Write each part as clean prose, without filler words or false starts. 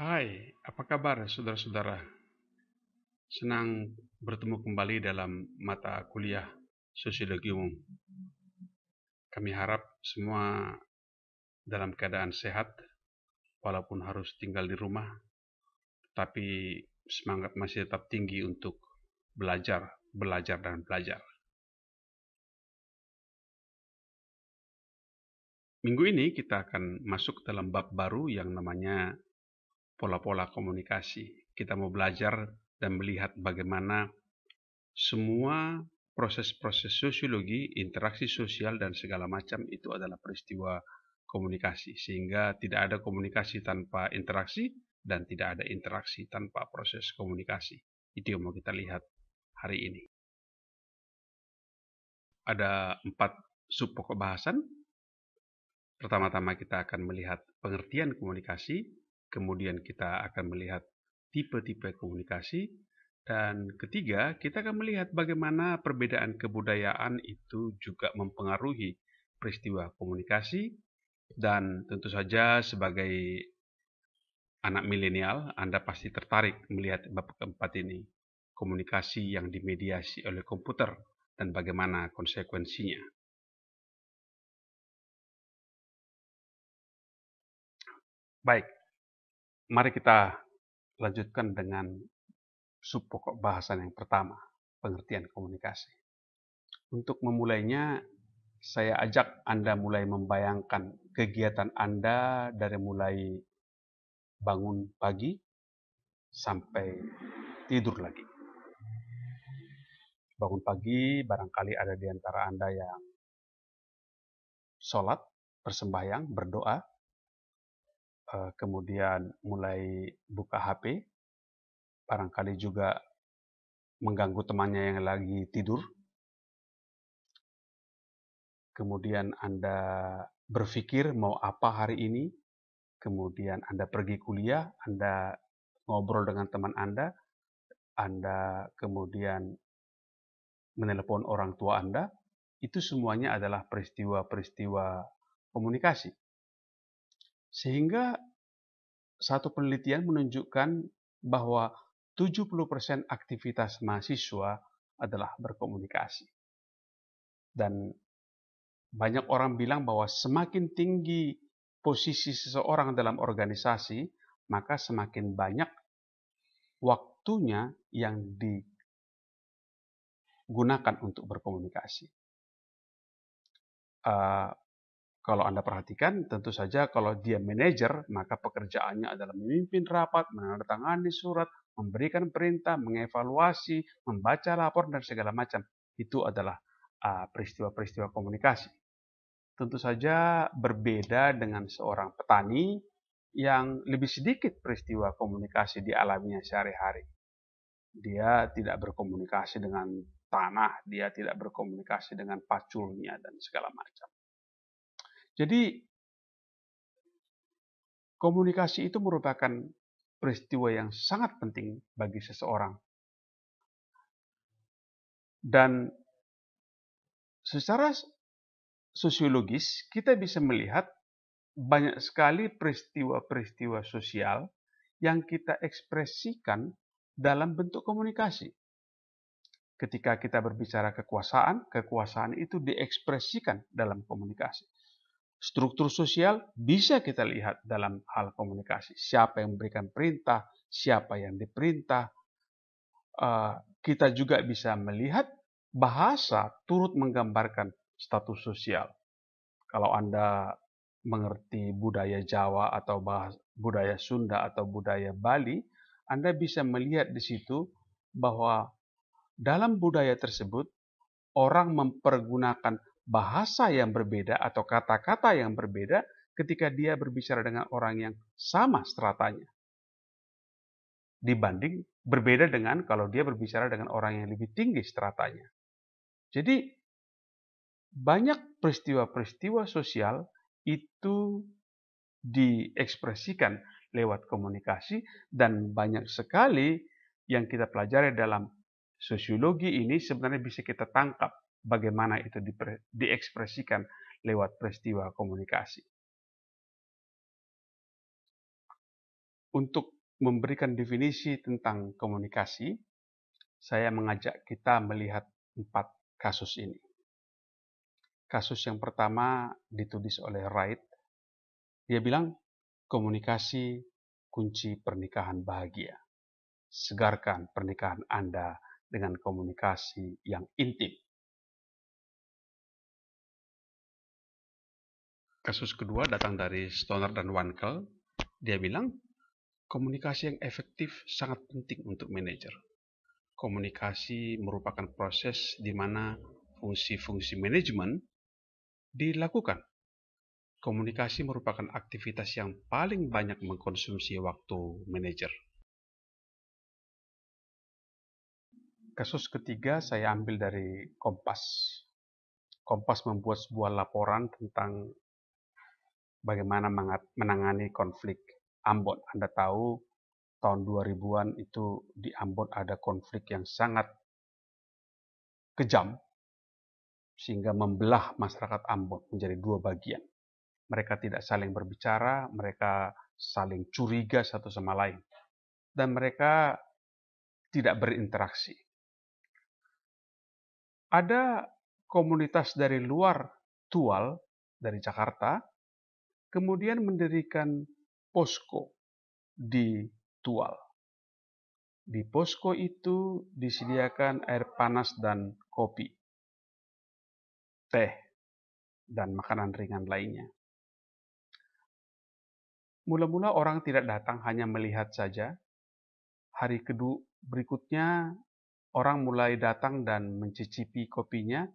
Hai, apa kabar saudara-saudara? Senang bertemu kembali dalam mata kuliah Sosiologi Umum. Kami harap semua dalam keadaan sehat, walaupun harus tinggal di rumah, tapi semangat masih tetap tinggi untuk belajar, belajar, dan belajar. Minggu ini kita akan masuk dalam bab baru yang namanya pola-pola komunikasi. Kita mau belajar dan melihat bagaimana semua proses-proses sosiologi, interaksi sosial, dan segala macam itu adalah peristiwa komunikasi. Sehingga tidak ada komunikasi tanpa interaksi, dan tidak ada interaksi tanpa proses komunikasi. Itu yang mau kita lihat hari ini. Ada 4 sub pokok bahasan. Pertama-tama kita akan melihat pengertian komunikasi, kemudian kita akan melihat tipe-tipe komunikasi, dan ketiga, kita akan melihat bagaimana perbedaan kebudayaan itu juga mempengaruhi peristiwa komunikasi, dan tentu saja sebagai anak milenial, Anda pasti tertarik melihat bab keempat ini, komunikasi yang dimediasi oleh komputer, dan bagaimana konsekuensinya. Baik, mari kita lanjutkan dengan sub pokok bahasan yang pertama, pengertian komunikasi. Untuk memulainya, saya ajak Anda mulai membayangkan kegiatan Anda dari mulai bangun pagi sampai tidur lagi. Bangun pagi, barangkali ada di antara Anda yang sholat, bersembahyang, berdoa, kemudian mulai buka HP, barangkali juga mengganggu temannya yang lagi tidur. Kemudian Anda berpikir mau apa hari ini, kemudian Anda pergi kuliah, Anda ngobrol dengan teman Anda kemudian menelepon orang tua Anda, itu semuanya adalah peristiwa-peristiwa komunikasi. Sehingga satu penelitian menunjukkan bahwa 70% aktivitas mahasiswa adalah berkomunikasi. Dan banyak orang bilang bahwa semakin tinggi posisi seseorang dalam organisasi, maka semakin banyak waktunya yang digunakan untuk berkomunikasi. Kalau Anda perhatikan, tentu saja kalau dia manajer, maka pekerjaannya adalah memimpin rapat, menandatangani surat, memberikan perintah, mengevaluasi, membaca lapor, dan segala macam. Itu adalah peristiwa-peristiwa komunikasi. Tentu saja berbeda dengan seorang petani yang lebih sedikit peristiwa komunikasi dialaminya sehari-hari. Dia tidak berkomunikasi dengan tanah, dia tidak berkomunikasi dengan paculnya, dan segala macam. Jadi, komunikasi itu merupakan peristiwa yang sangat penting bagi seseorang. Dan secara sosiologis, kita bisa melihat banyak sekali peristiwa-peristiwa sosial yang kita ekspresikan dalam bentuk komunikasi. Ketika kita berbicara kekuasaan, kekuasaan itu diekspresikan dalam komunikasi. Struktur sosial bisa kita lihat dalam hal komunikasi. Siapa yang memberikan perintah, siapa yang diperintah. Kita juga bisa melihat bahasa turut menggambarkan status sosial. Kalau Anda mengerti budaya Jawa atau budaya Sunda atau budaya Bali, Anda bisa melihat di situ bahwa dalam budaya tersebut orang mempergunakan bahasa yang berbeda atau kata-kata yang berbeda ketika dia berbicara dengan orang yang sama stratanya. Dibanding berbeda dengan kalau dia berbicara dengan orang yang lebih tinggi stratanya. Jadi banyak peristiwa-peristiwa sosial itu diekspresikan lewat komunikasi, dan banyak sekali yang kita pelajari dalam sosiologi ini sebenarnya bisa kita tangkap bagaimana itu diekspresikan lewat peristiwa komunikasi. Untuk memberikan definisi tentang komunikasi, saya mengajak kita melihat 4 kasus ini. Kasus yang pertama ditulis oleh Wright. Dia bilang, komunikasi kunci pernikahan bahagia. Segarkan pernikahan Anda dengan komunikasi yang intim. Kasus kedua datang dari Stoner dan Wankel. Dia bilang, komunikasi yang efektif sangat penting untuk manajer. Komunikasi merupakan proses di mana fungsi-fungsi manajemen dilakukan. Komunikasi merupakan aktivitas yang paling banyak mengkonsumsi waktu manajer. Kasus ketiga saya ambil dari Kompas. Kompas membuat sebuah laporan tentang bagaimana menangani konflik Ambon. Anda tahu tahun 2000-an itu di Ambon ada konflik yang sangat kejam sehingga membelah masyarakat Ambon menjadi 2 bagian. Mereka tidak saling berbicara, mereka saling curiga satu sama lain, dan mereka tidak berinteraksi. Ada komunitas dari luar Tual, dari Jakarta, kemudian mendirikan posko di Tual. Di posko itu disediakan air panas dan kopi, teh, dan makanan ringan lainnya. Mula-mula orang tidak datang, hanya melihat saja. Hari kedua berikutnya, orang mulai datang dan mencicipi kopinya,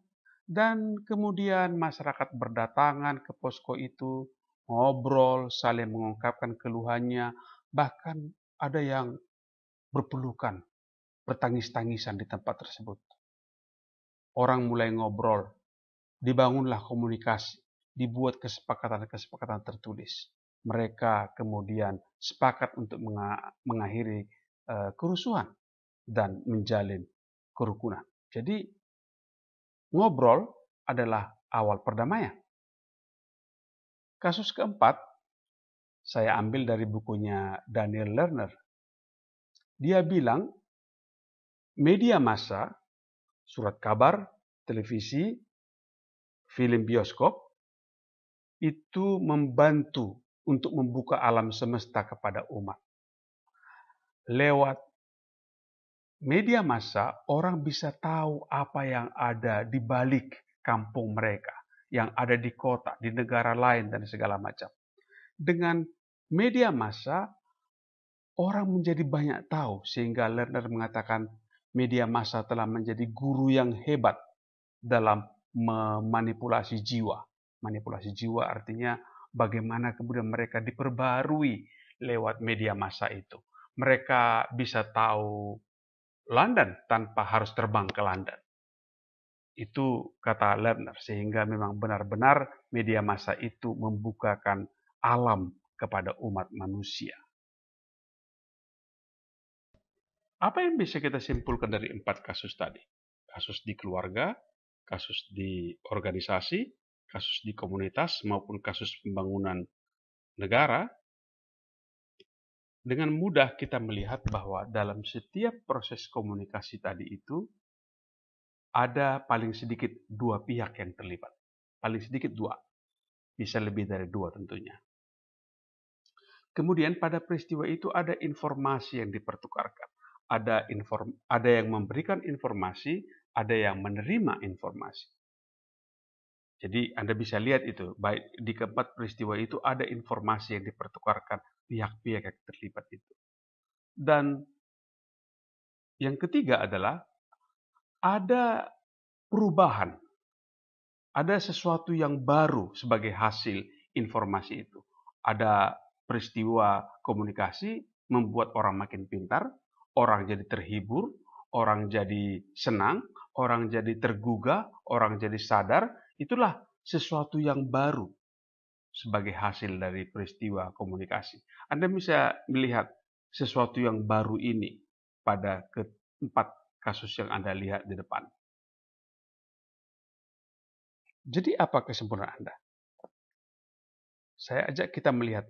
dan kemudian masyarakat berdatangan ke posko itu, ngobrol, saling mengungkapkan keluhannya, bahkan ada yang berpelukan, bertangis-tangisan di tempat tersebut. Orang mulai ngobrol, dibangunlah komunikasi, dibuat kesepakatan-kesepakatan tertulis. Mereka kemudian sepakat untuk mengakhiri kerusuhan dan menjalin kerukunan. Jadi ngobrol adalah awal perdamaian. Kasus keempat saya ambil dari bukunya Daniel Lerner. Dia bilang media massa, surat kabar, televisi, film bioskop itu membantu untuk membuka alam semesta kepada umat. Lewat media massa, orang bisa tahu apa yang ada di balik kampung mereka, yang ada di kota, di negara lain, dan segala macam. Dengan media massa, orang menjadi banyak tahu, sehingga Lerner mengatakan media massa telah menjadi guru yang hebat dalam memanipulasi jiwa. Manipulasi jiwa artinya bagaimana kemudian mereka diperbarui lewat media massa itu. Mereka bisa tahu London tanpa harus terbang ke London. Itu kata Lerner, sehingga memang benar-benar media massa itu membukakan alam kepada umat manusia. Apa yang bisa kita simpulkan dari 4 kasus tadi? Kasus di keluarga, kasus di organisasi, kasus di komunitas, maupun kasus pembangunan negara. Dengan mudah kita melihat bahwa dalam setiap proses komunikasi tadi itu, ada paling sedikit 2 pihak yang terlibat. Paling sedikit 2. Bisa lebih dari 2 tentunya. Kemudian pada peristiwa itu ada informasi yang dipertukarkan. Ada yang memberikan informasi, ada yang menerima informasi. Jadi Anda bisa lihat itu, baik di keempat peristiwa itu ada informasi yang dipertukarkan pihak-pihak yang terlibat itu. Dan yang ketiga adalah ada perubahan. Ada sesuatu yang baru sebagai hasil informasi itu. Ada peristiwa komunikasi membuat orang makin pintar, orang jadi terhibur, orang jadi senang, orang jadi tergugah, orang jadi sadar. Itulah sesuatu yang baru sebagai hasil dari peristiwa komunikasi. Anda bisa melihat sesuatu yang baru ini pada keempat kasus yang Anda lihat di depan. Jadi apa kesimpulan Anda? Saya ajak kita melihat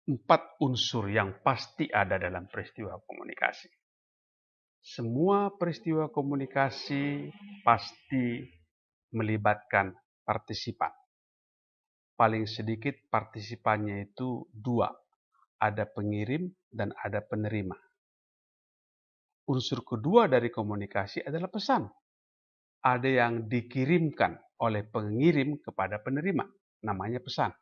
4 unsur yang pasti ada dalam peristiwa komunikasi. Semua peristiwa komunikasi pasti melibatkan partisipan. Paling sedikit partisipannya itu 2, ada pengirim dan ada penerima. Unsur kedua dari komunikasi adalah pesan. Ada yang dikirimkan oleh pengirim kepada penerima, namanya pesan.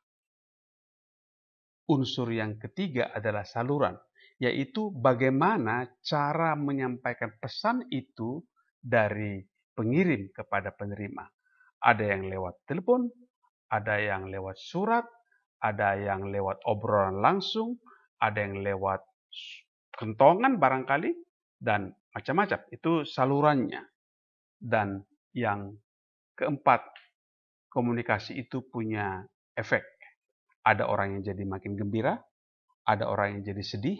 Unsur yang ketiga adalah saluran, yaitu bagaimana cara menyampaikan pesan itu dari pengirim kepada penerima. Ada yang lewat telepon, ada yang lewat surat, ada yang lewat obrolan langsung, ada yang lewat kentongan barangkali, dan macam-macam. Itu salurannya. Dan yang keempat, komunikasi itu punya efek. Ada orang yang jadi makin gembira, ada orang yang jadi sedih,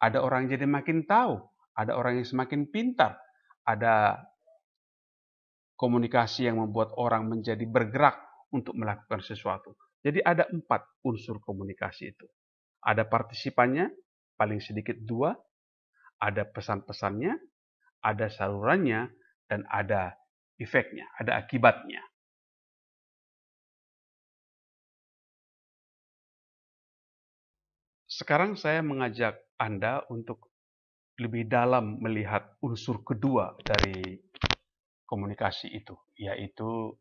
ada orang yang jadi makin tahu, ada orang yang semakin pintar, ada komunikasi yang membuat orang menjadi bergerak untuk melakukan sesuatu. Jadi ada 4 unsur komunikasi itu. Ada partisipannya, paling sedikit 2, ada pesan-pesannya, ada salurannya, dan ada efeknya, ada akibatnya. Sekarang saya mengajak Anda untuk lebih dalam melihat unsur kedua dari komunikasi itu, yaitu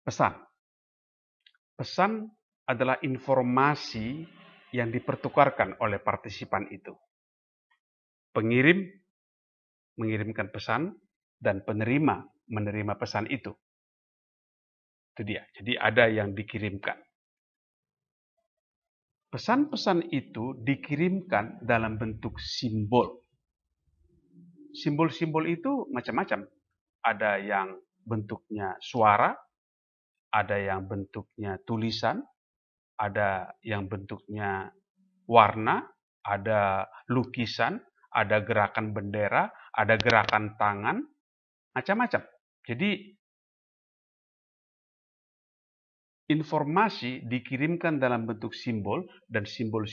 pesan. Pesan adalah informasi yang dipertukarkan oleh partisipan itu. Pengirim mengirimkan pesan dan penerima menerima pesan itu. Itu dia. Jadi ada yang dikirimkan. Pesan-pesan itu dikirimkan dalam bentuk simbol. Simbol-simbol itu macam-macam. Ada yang bentuknya suara, ada yang bentuknya tulisan, ada yang bentuknya warna, ada lukisan, ada gerakan bendera, ada gerakan tangan, macam-macam. Jadi informasi dikirimkan dalam bentuk simbol dan simbol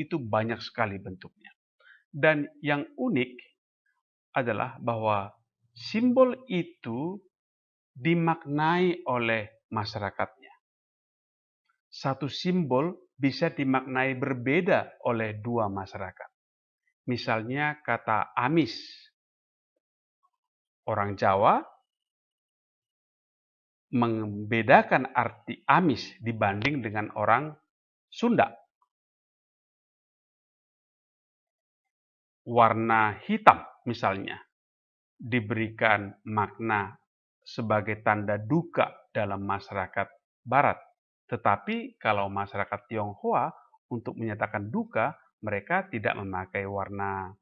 itu banyak sekali bentuknya. Dan yang unik adalah bahwa simbol itu dimaknai oleh masyarakatnya. Satu simbol bisa dimaknai berbeda oleh 2 masyarakat. Misalnya kata amis. Orang Jawa membedakan arti amis dibanding dengan orang Sunda. Warna hitam misalnya diberikan makna sebagai tanda duka dalam masyarakat barat. Tetapi kalau masyarakat Tionghoa untuk menyatakan duka, mereka tidak memakai warna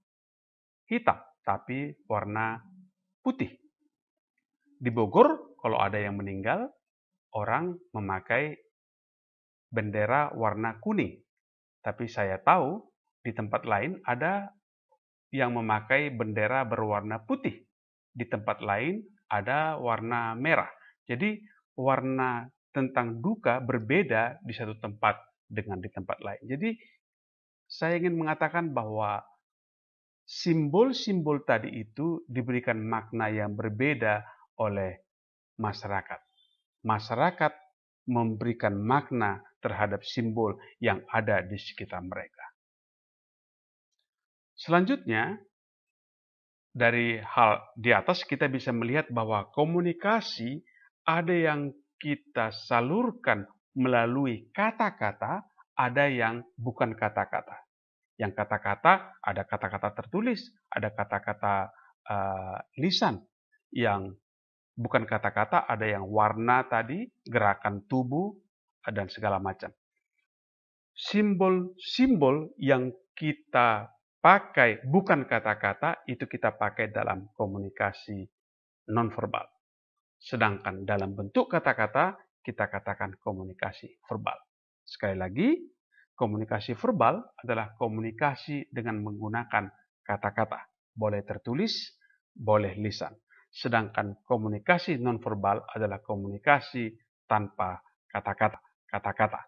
hitam, tapi warna putih. Di Bogor, kalau ada yang meninggal, orang memakai bendera warna kuning. Tapi saya tahu di tempat lain ada yang memakai bendera berwarna putih. Di tempat lain ada warna merah. Jadi warna tentang duka berbeda di satu tempat dengan di tempat lain. Jadi saya ingin mengatakan bahwa simbol-simbol tadi itu diberikan makna yang berbeda oleh masyarakat. Masyarakat memberikan makna terhadap simbol yang ada di sekitar mereka. Selanjutnya, dari hal di atas kita bisa melihat bahwa komunikasi ada yang kita salurkan melalui kata-kata, ada yang bukan kata-kata. Yang kata-kata ada kata-kata tertulis, ada kata-kata lisan. Yang bukan kata-kata ada yang warna tadi, gerakan tubuh, dan segala macam. Simbol-simbol yang kita pakai bukan kata-kata, itu kita pakai dalam komunikasi nonverbal. Sedangkan dalam bentuk kata-kata, kita katakan komunikasi verbal. Sekali lagi, komunikasi verbal adalah komunikasi dengan menggunakan kata-kata. Boleh tertulis, boleh lisan. Sedangkan komunikasi nonverbal adalah komunikasi tanpa kata-kata.